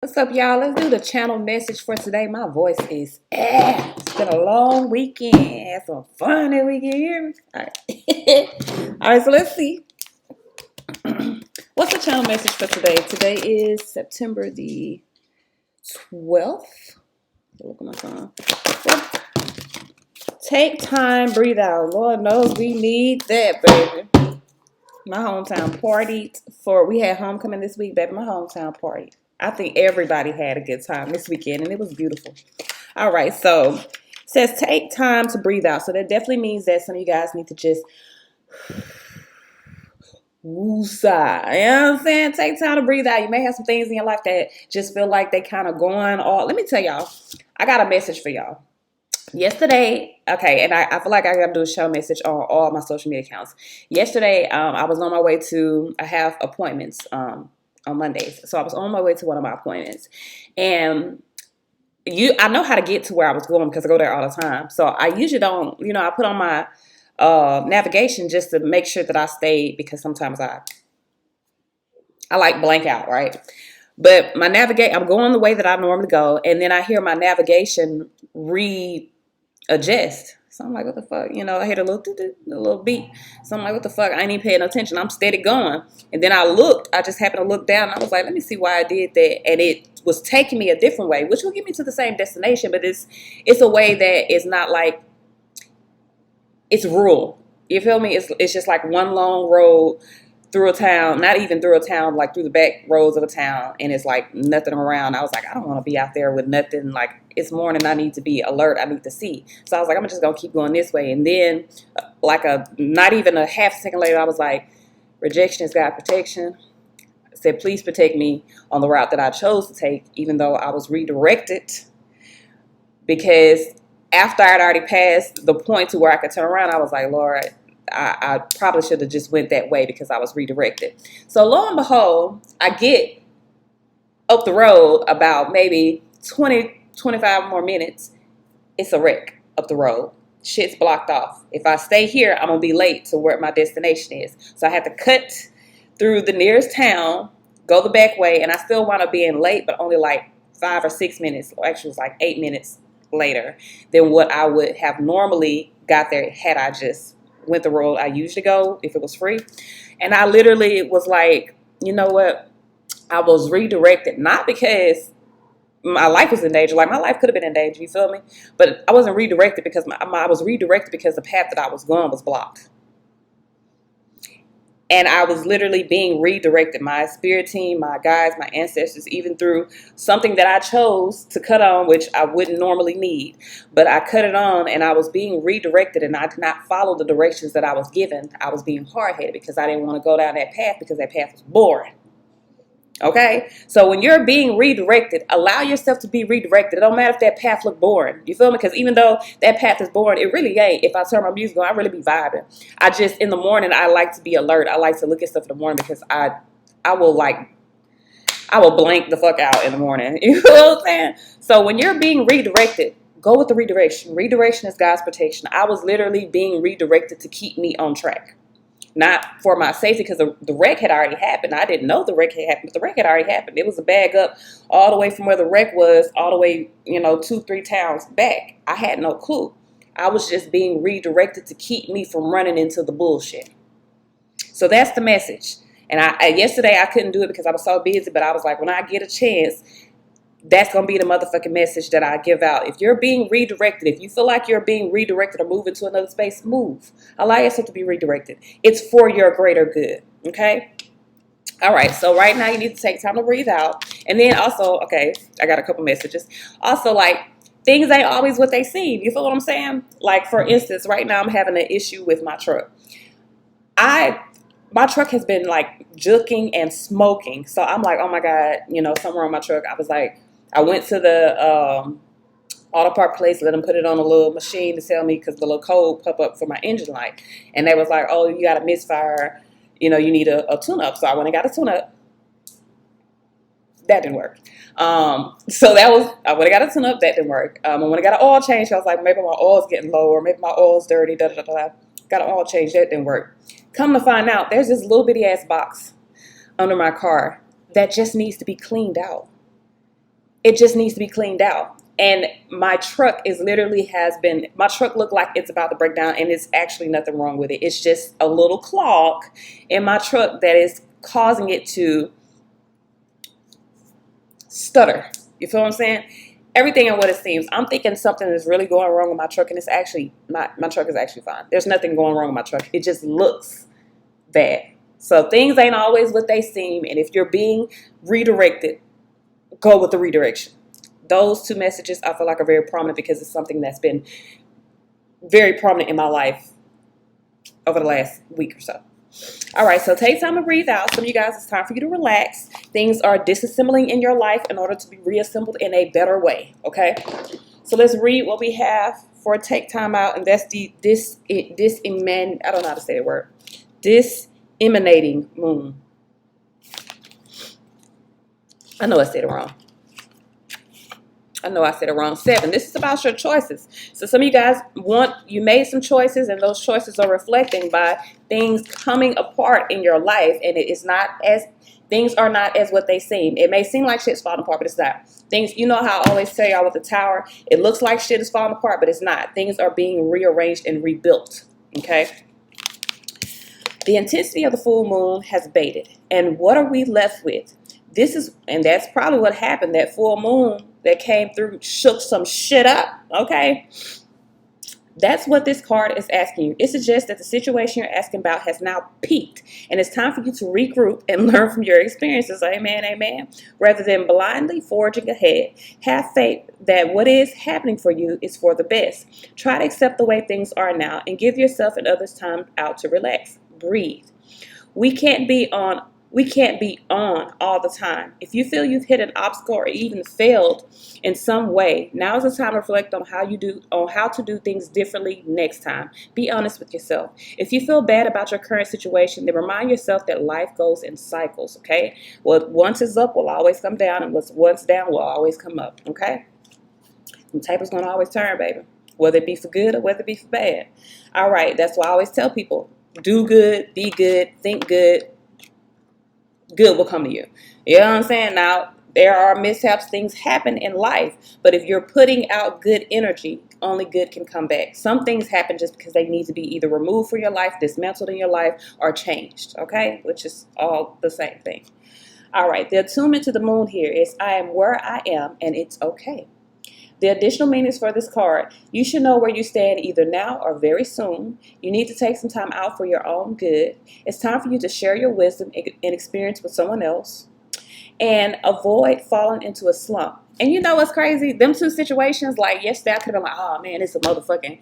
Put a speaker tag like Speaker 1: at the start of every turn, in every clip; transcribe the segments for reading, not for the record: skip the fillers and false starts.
Speaker 1: What's up, y'all? Let's do the channel message for today. My voice is it's been a long weekend. Had some fun that weekend. You hear me? All right. All right, so let's see. What's the channel message for today? Today is September the 12th. Look at my phone. Well, take time, breathe out. Lord knows we need that, baby. My hometown partied we had homecoming this week, baby. My hometown partied. I think everybody had a good time this weekend, and it was beautiful. All right, so it says take time to breathe out. So that definitely means that some of you guys need to just woosah. You know what I'm saying? Take time to breathe out. You may have some things in your life that just feel like they kind of going all. Let me tell y'all, I got a message for y'all. Yesterday, okay, and I feel like I gotta do a show message on all my social media accounts. Yesterday, I was on my way to, I have appointments on Mondays. So I was on my way to one of my appointments. And I know how to get to where I was going because I go there all the time. So I usually don't, I put on my navigation just to make sure that I stay, because sometimes I like blank out, right? But I'm going the way that I normally go, and then I hear my navigation readjust. So I'm like, what the fuck? I hear a little beat. So I'm like, what the fuck? I ain't even paying no attention. I'm steady going. And then I just happened to look down, and I was like, let me see why I did that. And it was taking me a different way, which will get me to the same destination, but it's a way that is not like, it's rural. You feel me? It's just like one long road through a town, not even through a town, like through the back roads of a town, and it's like nothing around. I was like, I don't want to be out there with nothing. Like, it's morning, I need to be alert, I need to see. So I was like, I'm just gonna keep going this way. And then not even a half second later, I was like, rejection is God protection. I said, please protect me on the route that I chose to take, even though I was redirected, because after I'd already passed the point to where I could turn around, I was like, Lord, I probably should have just went that way because I was redirected. So lo and behold, I get up the road about maybe 20, 25 more minutes. It's a wreck up the road. Shit's blocked off. If I stay here, I'm going to be late to where my destination is. So I had to cut through the nearest town, go the back way, and I still wound up being late, but only like 5 or 6 minutes, or actually it was like 8 minutes later than what I would have normally got there had I just went the road I usually go if it was free. And I literally was like, you know what? I was redirected, not because my life was in danger. Like, my life could have been in danger, you feel me? But I wasn't redirected because I was redirected because the path that I was going was blocked. And I was literally being redirected. My spirit team, my guides, my ancestors, even through something that I chose to cut on, which I wouldn't normally need. But I cut it on, and I was being redirected, and I did not follow the directions that I was given. I was being hard-headed because I didn't want to go down that path because that path was boring. Okay, so when you're being redirected, allow yourself to be redirected. It don't matter if that path look boring. You feel me? Because even though that path is boring, it really ain't. If I turn my music on, I really be vibing. I just, in the morning, I like to be alert. I like to look at stuff in the morning because I will blank the fuck out in the morning. You know what I'm saying? So when you're being redirected, go with the redirection. Redirection is God's protection. I was literally being redirected to keep me on track. Not for my safety, because the wreck had already happened. I didn't know the wreck had happened, but the wreck had already happened. It was a bag up all the way from where the wreck was, all the way, 2-3 towns back. I had no clue. I was just being redirected to keep me from running into the bullshit. So that's the message. And yesterday I couldn't do it because I was so busy, but I was like, when I get a chance, that's going to be the motherfucking message that I give out. If you're being redirected, if you feel like you're being redirected or moving to another space, move. Allow yourself to be redirected. It's for your greater good. Okay? All right. So right now you need to take time to breathe out. And then also, okay, I got a couple messages. Also, like, things ain't always what they seem. You feel what I'm saying? Like, for instance, right now I'm having an issue with my truck. My truck has been like juking and smoking. So I'm like, oh my God, something wrong with my truck. I went to the auto part place, let them put it on a little machine to tell me, because the little code pop up for my engine light. And they was like, oh, you got a misfire. You need a tune-up. So I went and got a tune-up. That didn't work. I went and got a tune-up. That didn't work. I went and got an oil change. I was like, maybe my oil's getting low, or maybe my oil's dirty. Da, da, da, da. Got an oil change. That didn't work. Come to find out, there's this little bitty ass box under my car that just needs to be cleaned out. It just needs to be cleaned out. And my truck is literally my truck looked like it's about to break down, and it's actually nothing wrong with it. It's just a little clog in my truck that is causing it to stutter. You feel what I'm saying? Everything and what it seems. I'm thinking something is really going wrong with my truck, and it's actually, my truck is actually fine. There's nothing going wrong with my truck. It just looks bad. So things ain't always what they seem, and if you're being redirected, go with the redirection. Those two messages I feel like are very prominent because it's something that's been very prominent in my life over the last week or so. All right, so take time to breathe out. Some of you guys, it's time for you to relax. Things are disassembling in your life in order to be reassembled in a better way, okay? So let's read what we have for take time out, and that's I don't know how to say the word. Emanating moon. I know I said it wrong. I know I said it wrong. 7. This is about your choices. So some of you guys you made some choices, and those choices are reflecting by things coming apart in your life, and things are not as what they seem. It may seem like shit's falling apart, but it's not. Things, you know how I always tell y'all with the tower, it looks like shit is falling apart, but it's not. Things are being rearranged and rebuilt. Okay? The intensity of the full moon has abated. And what are we left with? And that's probably what happened. That full moon that came through shook some shit up, okay? That's what this card is asking you. It suggests that the situation you're asking about has now peaked, and it's time for you to regroup and learn from your experiences. Amen, amen. Rather than blindly forging ahead, have faith that what is happening for you is for the best. Try to accept the way things are now and give yourself and others time out to relax. Breathe. We can't be on all the time. If you feel you've hit an obstacle or even failed in some way, now is the time to reflect on how to do things differently next time. Be honest with yourself. If you feel bad about your current situation, then remind yourself that life goes in cycles, okay? What once is up will always come down, and what's once down will always come up, okay? The table's gonna always turn, baby. Whether it be for good or whether it be for bad. All right, that's why I always tell people, do good, be good, think good. Good will come to you. You know what I'm saying? Now, there are mishaps. Things happen in life. But if you're putting out good energy, only good can come back. Some things happen just because they need to be either removed from your life, dismantled in your life, or changed. Okay? Which is all the same thing. All right. The attunement to the moon here is I am where I am, and it's okay. The additional meanings for this card, you should know where you stand either now or very soon. You need to take some time out for your own good. It's time for you to share your wisdom and experience with someone else. And avoid falling into a slump. And you know what's crazy? Them two situations, like yesterday I could have been like, oh man, it's a motherfucking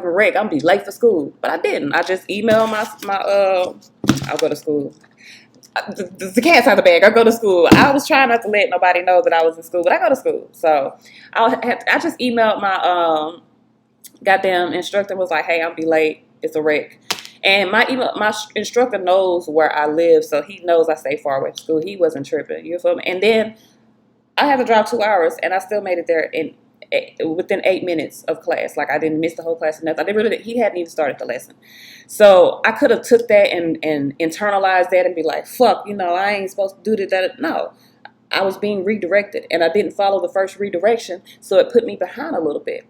Speaker 1: wreck. I'm gonna be late for school. But I didn't. I just emailed I'll go to school. The cat's out of the bag. I go to school. I was trying not to let nobody know that I was in school, but I go to school. So I just emailed my goddamn instructor, was like, hey, I'll be late. It's a wreck. And my instructor knows where I live, so he knows I stay far away from school. He wasn't tripping. You feel me? And then I had to drive 2 hours, and I still made it there within 8 minutes of class. Like, I didn't miss the whole class or nothing. He hadn't even started the lesson. So I could have took that and internalized that and be like, fuck, I ain't supposed to do that. No, I was being redirected, and I didn't follow the first redirection, so it put me behind a little bit.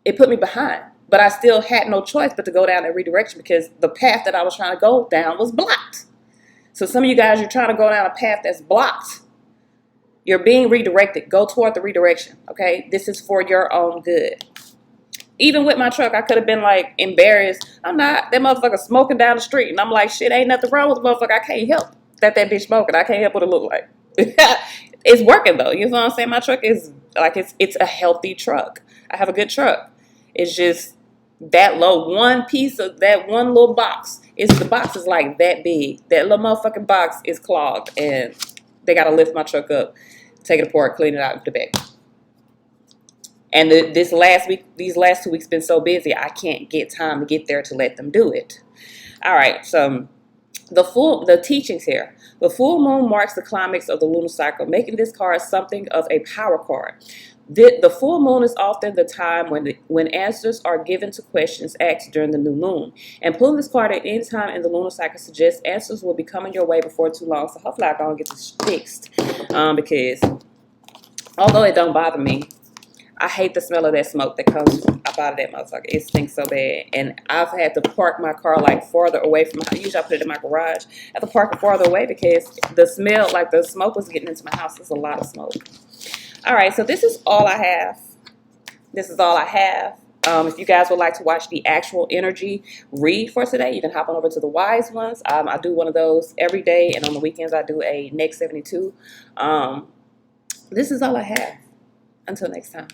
Speaker 1: It put me behind, but I still had no choice but to go down that redirection because the path that I was trying to go down was blocked. So some of you guys, you're trying to go down a path that's blocked. You're being redirected. Go toward the redirection, okay? This is for your own good. Even with my truck, I could have been, like, embarrassed. I'm not. That motherfucker smoking down the street. And I'm like, shit, ain't nothing wrong with the motherfucker. I can't help that bitch smoking. I can't help what it look like. It's working, though. You know what I'm saying? My truck is, like, it's a healthy truck. I have a good truck. It's just that low. One piece of that one little box. The box is, like, that big. That little motherfucking box is clogged. And they got to lift my truck up, take it apart, clean it out in the back. And these last 2 weeks been so busy, I can't get time to get there to let them do it. All right, so the teachings here. The full moon marks the climax of the lunar cycle, making this card something of a power card. The full moon is often the time when answers are given to questions asked during the new moon. And pulling this card at any time in the lunar cycle suggests answers will be coming your way before too long. So hopefully I can get this fixed, because although it don't bother me, I hate the smell of that smoke that comes up out of that motherfucker. It stinks so bad. And I've had to park my car like farther away from my house. Usually I put it in my garage. I have to park it farther away because the smell, like the smoke was getting into my house. It's a lot of smoke. All right, so this is all I have. This is all I have. If you guys would like to watch the actual energy read for today, you can hop on over to the Wise Ones. I do one of those every day, and on the weekends I do a Next 72. This is all I have. Until next time.